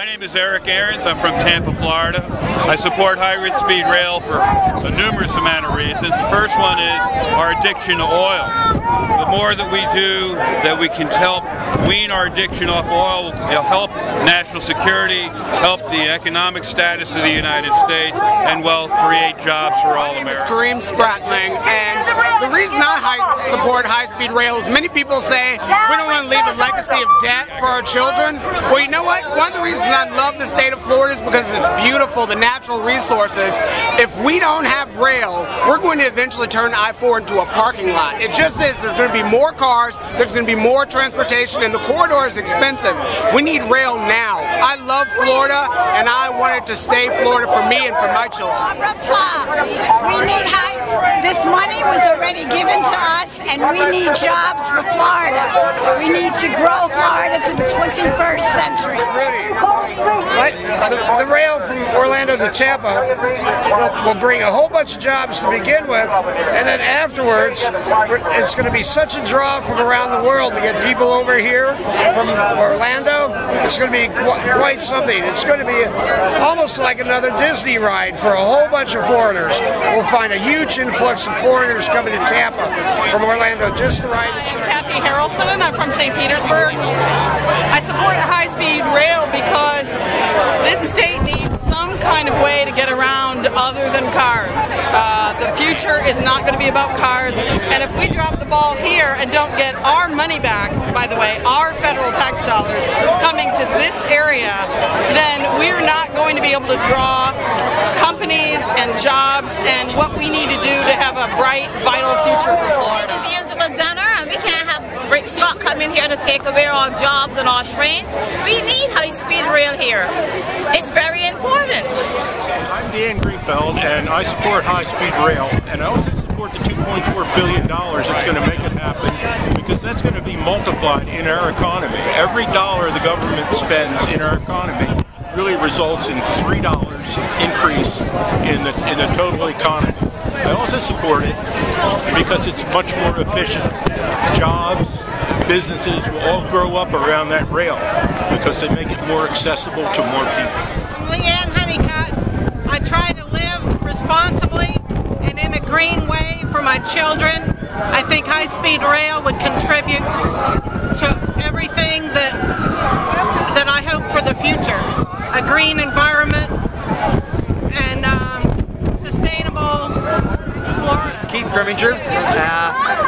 name is Eric Ahrens. I'm from Tampa, Florida. I support high-speed rail for a numerous amount of reasons. The first one is our addiction to oil. The more that we do, that we can help wean our addiction off oil, it'll help national security, help the economic status of the United States, and well, create jobs for all Americans. My name is Kareem Spratling, and the reason I support high-speed rail is many people say we don't want to leave a legacy of debt for our children. Well, you know what? One of the reasons I love the state of Florida is because it's beautiful, the natural resources. If we don't have rail, we're going to eventually turn I-4 into a parking lot. It just is. There's going to be more cars, there's going to be more transportation, and the corridor is expensive. We need rail now. I love Florida, and I want it to stay Florida for me and for my children. We need this money was already given to us, and we need jobs for Florida. We need to grow Florida to the 21st century. The rail from Orlando to Tampa will bring a whole bunch of jobs to begin with, and then afterwards it's going to be such a draw from around the world to get people over here from Orlando. It's going to be quite something. It's going to be almost like another Disney ride for a whole bunch of foreigners. We'll find a huge influx of foreigners coming to Tampa from Orlando just to ride the train. Kathy Harrelson. I'm from St. Petersburg. I support high-speed rail because this state needs some kind of way to get around other than cars. The future is not going to be about cars, and if we drop the ball here and don't get our money back, by the way, our federal tax dollars coming to this area, then we're not going to be able to draw companies and jobs and what we need to do to have a bright, vital future for Florida. And we can't have Gov Scott come in here to take away our jobs and our train. We need high-speed rail here. It's very important. I'm Dan Greenfeld, and I support high-speed rail, and I also support the $2.4 billion that's going to make it happen, because that's going to be multiplied in our economy. Every dollar the government spends in our economy really results in $3 increase in the total economy. I also support it because it's much more efficient. Jobs, businesses will all grow up around that rail because they make it more accessible to more people. I'm Leanne Honeycutt. I try to live responsibly and in a green way for my children. I think high-speed rail would contribute to everything that I hope for the future. A green environment and sustainable Florida. Keith Grimminger.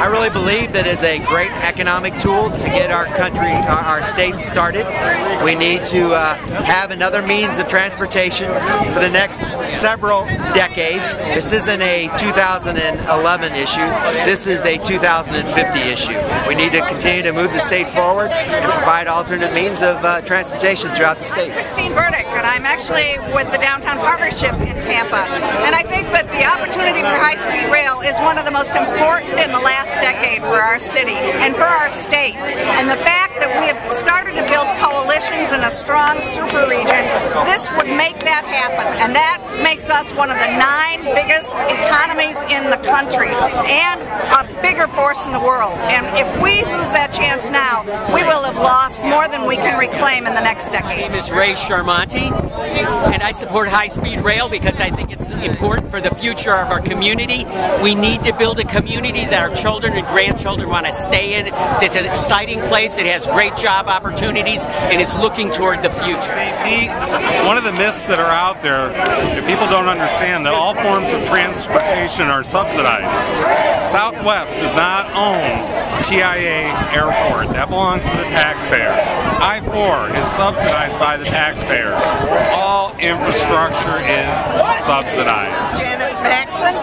I really believe that is a great economic tool to get our country, our state started. We need to have another means of transportation for the next several decades. This isn't a 2011 issue. This is a 2050 issue. We need to continue to move the state forward and provide alternate means of transportation throughout the state. Christine Burdick, and I'm actually with the Downtown Partnership in Tampa. And I think that the opportunity for high-speed rail is one of the most important in the last decade for our city and for our state. And the fact that we have started to build coalitions in a strong super region, this would make that happen. And that makes us one of the 9 biggest economies in the country and a bigger force in the world. And if we lose that chance now, we will have lost more than we can reclaim in the next decade. My name is Ray Sharmonti, and I support high-speed rail because I think it's important for the future of our community. We need to build a community that our children and grandchildren want to stay in. It's an exciting place. It has great job opportunities, and it's looking toward the future. One of the myths that are out there that people don't understand, that all forms of transportation are subsidized. Southwest does not own TIA Airport. That belongs to the taxpayers. I-4 is subsidized by the taxpayers. All infrastructure is subsidized. Janet Maxon,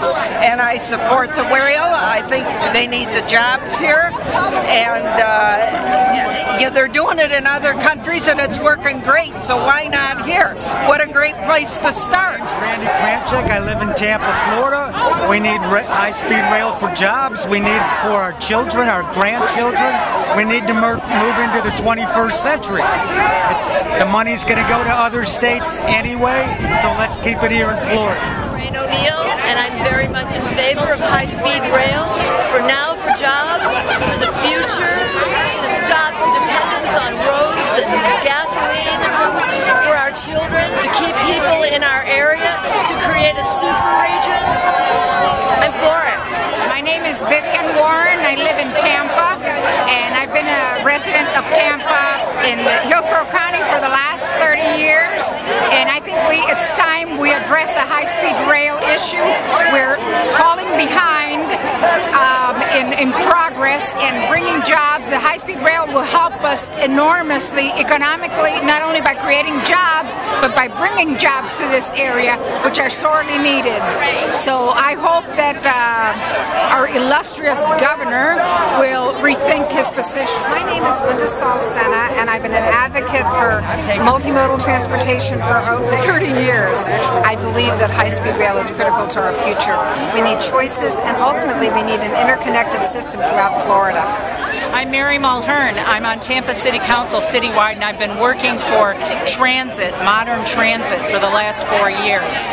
and I support the rail. I think they need the jobs here, and yeah, they're doing it in other countries, and it's working great. So why not here? What a great place to start. Randy Kranchik. I live in Tampa, Florida. We need high-speed rail for jobs. We need it for our children, our grandchildren. We need to move into the 21st century. The money's going to go to other states anyway, so let's keep it here in Florida. O'Neill, and I'm very much in favor of high-speed rail for now, for jobs, for the future, to stop dependence on roads and gasoline, for our been a resident of Tampa in Hillsborough County for the last 30 years, and I think it's time we address the high-speed rail issue. We're falling behind in progress in bringing jobs. The high-speed rail will help us enormously economically, not only by creating jobs, but by bringing jobs to this area, which are sorely needed. So I hope that our illustrious governor will rethink his position. My name is Linda Salsena, and I've been an advocate for multimodal transportation for over 30 years. I believe that high-speed rail is critical to our future. We need choices, and ultimately we need an interconnected system throughout Florida. I'm Mary Mulhern. I'm on Tampa City Council citywide, and I've been working for transit, modern transit, for the last 4 years.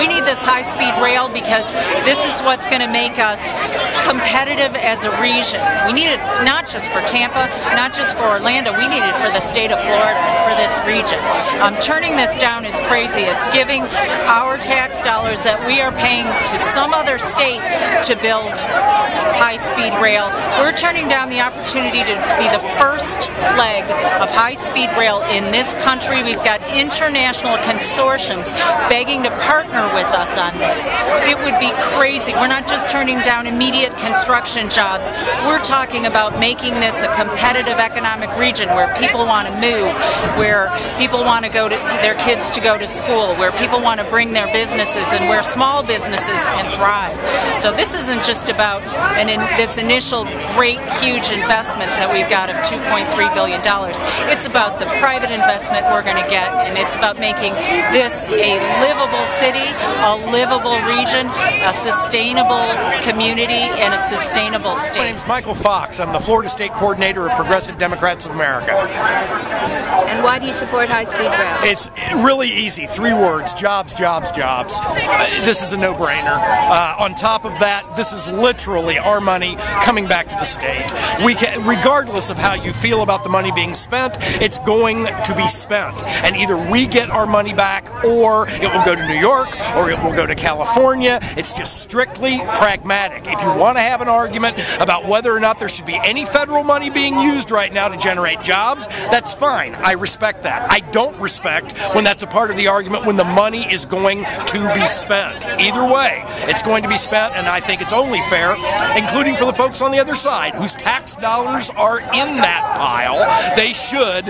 We need this high-speed rail because this is what's going to make us competitive as a region. We need it not just for Tampa, not just for Orlando, we need it for the state of Florida and for this region. Turning this down is crazy. It's giving our tax dollars that we are paying to some other state to build high-speed rail. We're turning down the opportunity to be the first leg of high-speed rail in this country. We've got international consortiums begging to partner with us on this. It would be crazy. We're not just turning down immediate construction jobs. We're talking about making this a competitive economic region where people want to move, where people want to go to their kids to go to school, where people want to bring their businesses, and where small businesses can thrive. So this isn't just about this initial great, huge investment that we've got of $2.3 billion. It's about the private investment we're going to get, and it's about making this a livable city, a livable region, a sustainable community, and a sustainable state. My name's Michael Fox. I'm the Florida State Coordinator of Progressive Democrats of America. And why do you support high-speed rail? It's really easy. 3 words: jobs, jobs, jobs. This is a no-brainer. On top of that, this is literally our money coming back to the state. We can, regardless of how you feel about the money being spent, it's going to be spent. And either we get our money back, or it will go to New York, or it will go to California. It's just strictly pragmatic. If you want to have an argument about whether or not there should be any federal money being used right now to generate jobs, that's fine. I respect that. I don't respect when that's a part of the argument when the money is going to be spent. Either way, it's going to be spent, and I think it's only fair, including for the folks on the other side whose tax dollars are in that pile. They should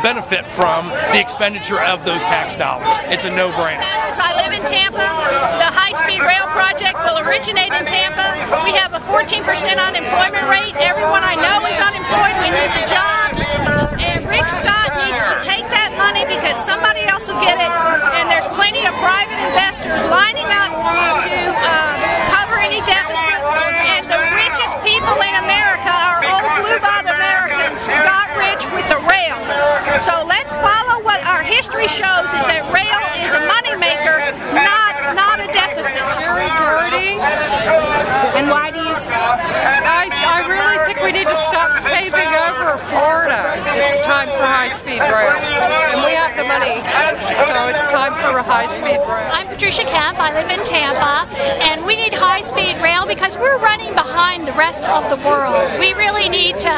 benefit from the expenditure of those tax dollars. It's a no-brainer. I live in Tampa. The high-speed rail project will originate in Tampa. We have a 14% unemployment rate. Everyone I know is unemployed. We need the jobs. And Rick Scott needs to take that money because somebody else will get it. And there's plenty of private investors lining up to cover any deficit. And the richest people in America are old blue-blood Americans who got rich with the rail. So let's follow what our history shows is that rail is a moneymaker, not a deficit. Jerry Doherty. And why do you... I really think we need to stop paving over Florida. It's time for high-speed rail. And we have the money, so it's time for a high-speed rail. I'm Patricia Kemp. I live in Tampa, and we need high-speed rail because we're running behind the rest of the world. We really need to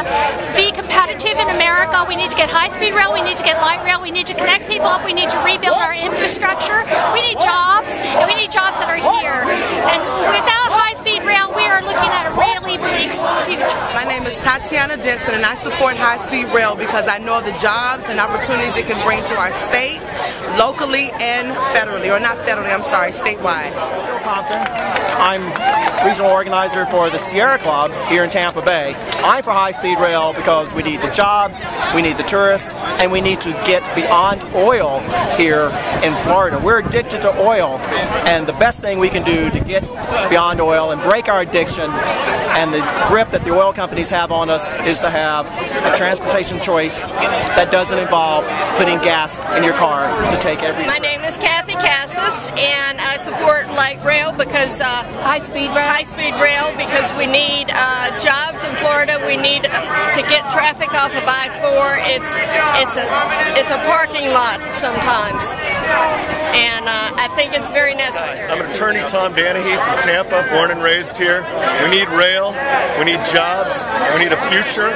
be competitive in America. We need to get high-speed rail. We need to get light rail. We need to connect people up. We need to rebuild our infrastructure. We need jobs, and we need jobs that are here. And without high-speed rail, we are looking at a really bleak future. My name is Tatiana Denson, and I support high-speed rail because I know of the jobs and opportunities it can bring to our state, locally and federally, or not federally, I'm sorry, statewide. Compton. I'm regional organizer for the Sierra Club here in Tampa Bay. I'm for high-speed rail because we need the jobs, we need the tourists, and we need to get beyond oil here in Florida. We're addicted to oil, and the best thing we can do to get beyond oil and break our addiction and the grip that the oil companies have on us is to have a transportation choice that doesn't involve putting gas in your car to take every trip. My name is Kathy Cassis. Douglas, and I support light rail because high-speed rail because we need jobs in Florida. We need to get traffic off of I-4. It's a parking lot sometimes, and I think it's very necessary. I'm attorney Tom Danahy from Tampa, born and raised here. We need rail, we need jobs, we need a future.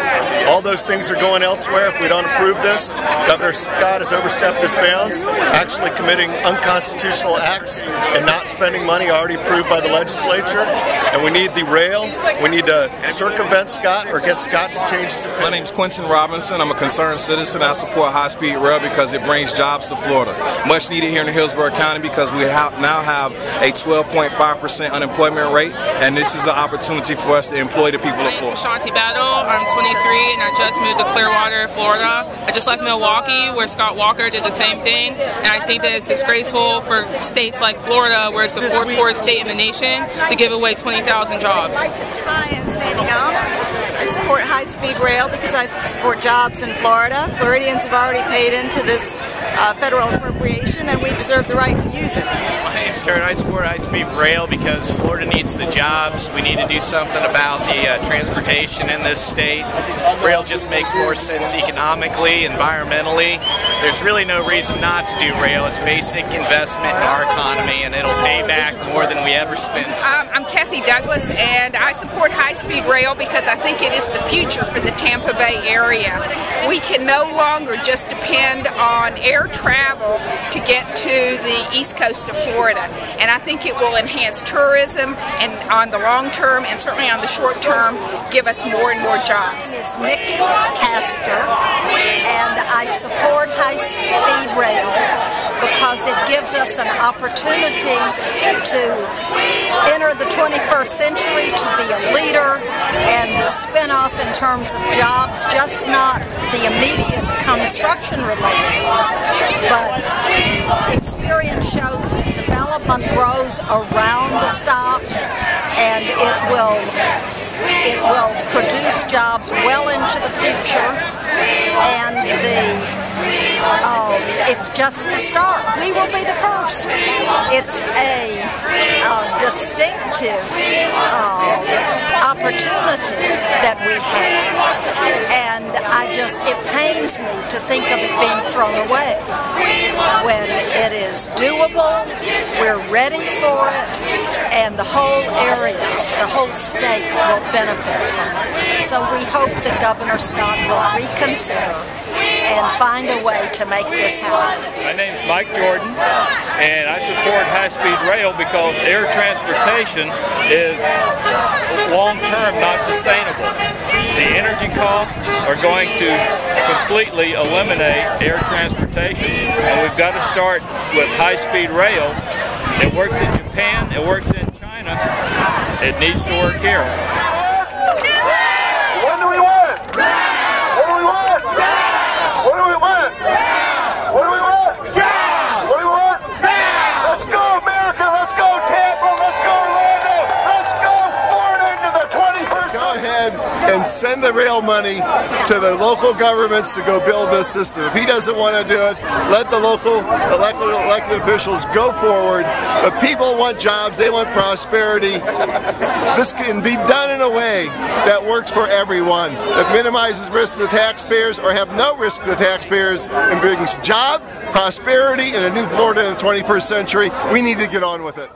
All those things are going elsewhere if we don't approve this. Governor Scott has overstepped his bounds, actually committing unconstitutional acts and not spending money already approved by the legislature. And we need the rail. We need to circumvent Scott or get Scott to change his opinion. My name's Quentin Robinson. I'm a concerned citizen. I support high-speed rail because it brings jobs to Florida. Much needed here in Hillsborough County because we now have a 12.5% unemployment rate, and this is an opportunity for us to employ the people of Florida. Shanti Battle. I'm 23 and I just moved to Clearwater, Florida. I just left Milwaukee where Scott Walker did the same thing, and I think that it's disgraceful for states like Florida, where it's the fourth poorest state in the nation, to give away 20,000 jobs. Hi, I'm Sandy Gump. I support high-speed rail because I support jobs in Florida. Floridians have already paid into this federal appropriation, and we deserve the right to use it. My name's Kurt. I support high-speed rail because Florida needs the jobs. We need to do something about the transportation in this state. Rail just makes more sense economically, environmentally. There's really no reason not to do rail. It's basic investment in our economy, and it'll pay back more than we ever spent. I'm Kathy Douglas, and I support high-speed rail because I think it is the future for the Tampa Bay area. We can no longer just depend on air travel to get to the east coast of Florida, and I think it will enhance tourism, and on the long term and certainly on the short term give us more and more jobs. My name is Mickey Castor, and I support high-speed rail because it gives us an opportunity to enter the 21st century, to be a leader, and spin off in terms of jobs, just not the immediate construction-related ones, but experience shows that development grows around the stops, and it will produce jobs well into the future, and it's just the start. We will be the first. It's a distinctive opportunity that we have, and it pains me to think of it being thrown away. When it is doable, we're ready for it, and the whole area, the whole state will benefit from it. So we hope that Governor Scott will reconsider and find a way to make this happen. My name's Mike Jordan, and I support high-speed rail because air transportation is long-term not sustainable. The energy costs are going to completely eliminate air transportation, and we've got to start with high-speed rail. It works in Japan, it works in China, it needs to work here. What do we want? What do we want? What do we want? What do we want? What do we want? Let's go, America! Let's go, Tampa! Let's go, Orlando! Let's go, Florida into the 21st century! Go ahead and send the rail money to the local governments to go build this system. If he doesn't want to do it, let the local elected officials go forward. But people want jobs, they want prosperity. This can be done in a way that works for everyone, that minimizes risk to the taxpayers or have no risk to the taxpayers and brings job, prosperity, and a new Florida in the 21st century. We need to get on with it.